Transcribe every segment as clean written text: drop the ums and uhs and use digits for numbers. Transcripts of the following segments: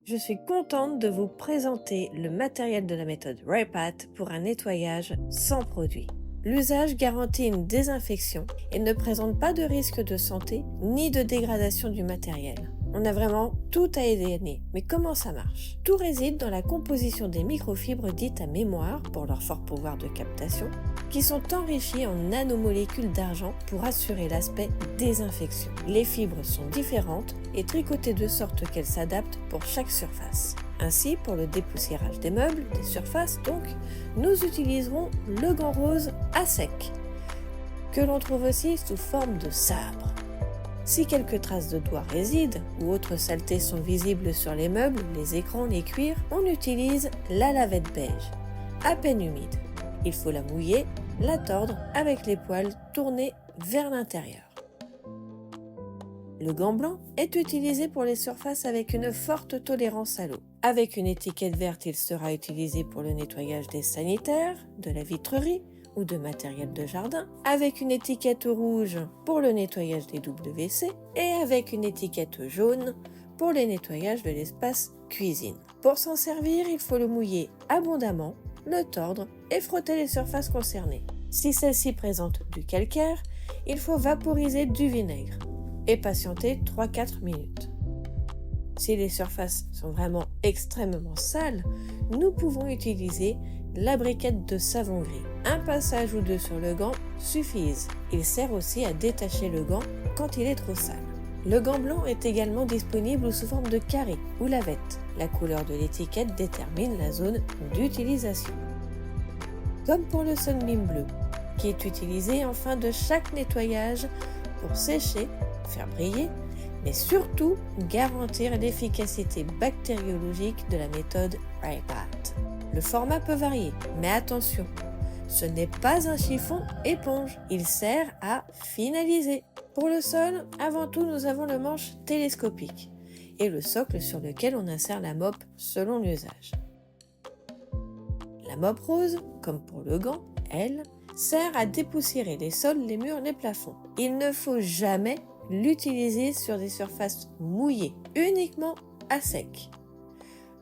Je suis contente de vous présenter le matériel de la méthode Raypat pour un nettoyage sans produit. L'usage garantit une désinfection et ne présente pas de risque de santé ni de dégradation du matériel. On a vraiment tout à éliminer. Mais comment ça marche? Tout réside dans la composition des microfibres dites à mémoire pour leur fort pouvoir de captation, qui sont enrichies en nanomolécules d'argent pour assurer l'aspect désinfection. Les fibres sont différentes et tricotées de sorte qu'elles s'adaptent pour chaque surface. Ainsi, pour le dépoussiérage des meubles, des surfaces donc, nous utiliserons le gant rose à sec, que l'on trouve aussi sous forme de sabre. Si quelques traces de doigts résident ou autres saletés sont visibles sur les meubles, les écrans, les cuirs, on utilise la lavette beige, à peine humide. Il faut la mouiller, la tordre avec les poils tournés vers l'intérieur. Le gant blanc est utilisé pour les surfaces avec une forte tolérance à l'eau. Avec une étiquette verte, il sera utilisé pour le nettoyage des sanitaires, de la vitrerie ou de matériel de jardin, avec une étiquette rouge pour le nettoyage des WC et avec une étiquette jaune pour les nettoyages de l'espace cuisine. Pour s'en servir, il faut le mouiller abondamment, le tordre et frotter les surfaces concernées. Si celle-ci présente du calcaire, il faut vaporiser du vinaigre et patienter 3-4 minutes. Si les surfaces sont vraiment extrêmement sales, nous pouvons utiliser la briquette de savon gris. Un passage ou deux sur le gant suffisent. Il sert aussi à détacher le gant quand il est trop sale. Le gant blanc est également disponible sous forme de carré ou lavette. La couleur de l'étiquette détermine la zone d'utilisation. Comme pour le Sunbeam bleu, qui est utilisé en fin de chaque nettoyage pour sécher, faire briller, mais surtout garantir l'efficacité bactériologique de la méthode Raypat. Le format peut varier, mais attention, ce n'est pas un chiffon éponge, il sert à finaliser. Pour le sol, avant tout, nous avons le manche télescopique et le socle sur lequel on insère la mop selon l'usage. La mop rose, comme pour le gant, elle, sert à dépoussiérer les sols, les murs, les plafonds. Il ne faut jamais l'utiliser sur des surfaces mouillées, uniquement à sec.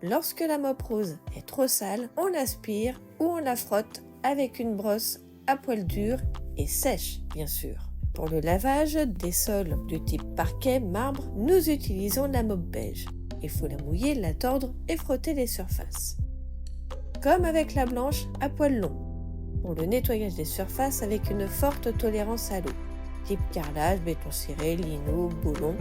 Lorsque la mop rose est trop sale, on l'aspire ou on la frotte avec une brosse à poil dur et sèche, bien sûr. Pour le lavage des sols du type parquet, marbre, nous utilisons la mop beige. Il faut la mouiller, la tordre et frotter les surfaces. Comme avec la blanche à poil long, pour le nettoyage des surfaces avec une forte tolérance à l'eau, type carrelage, béton ciré, lino, boulon.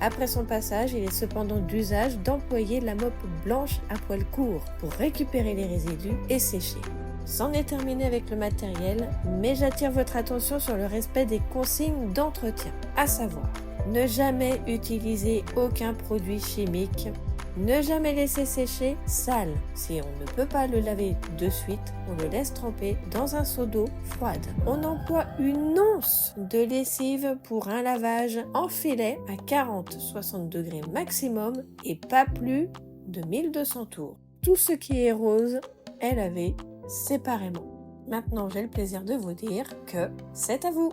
Après son passage, il est cependant d'usage d'employer la mop blanche à poil court pour récupérer les résidus et sécher. C'en est terminé avec le matériel, mais j'attire votre attention sur le respect des consignes d'entretien, à savoir ne jamais utiliser aucun produit chimique, ne jamais laisser sécher sale. Si on ne peut pas le laver de suite, on le laisse tremper dans un seau d'eau froide. On emploie une once de lessive pour un lavage en filet à 40-60 degrés maximum et pas plus de 1200 tours. Tout ce qui est rose est lavé séparément. Maintenant, j'ai le plaisir de vous dire que c'est à vous.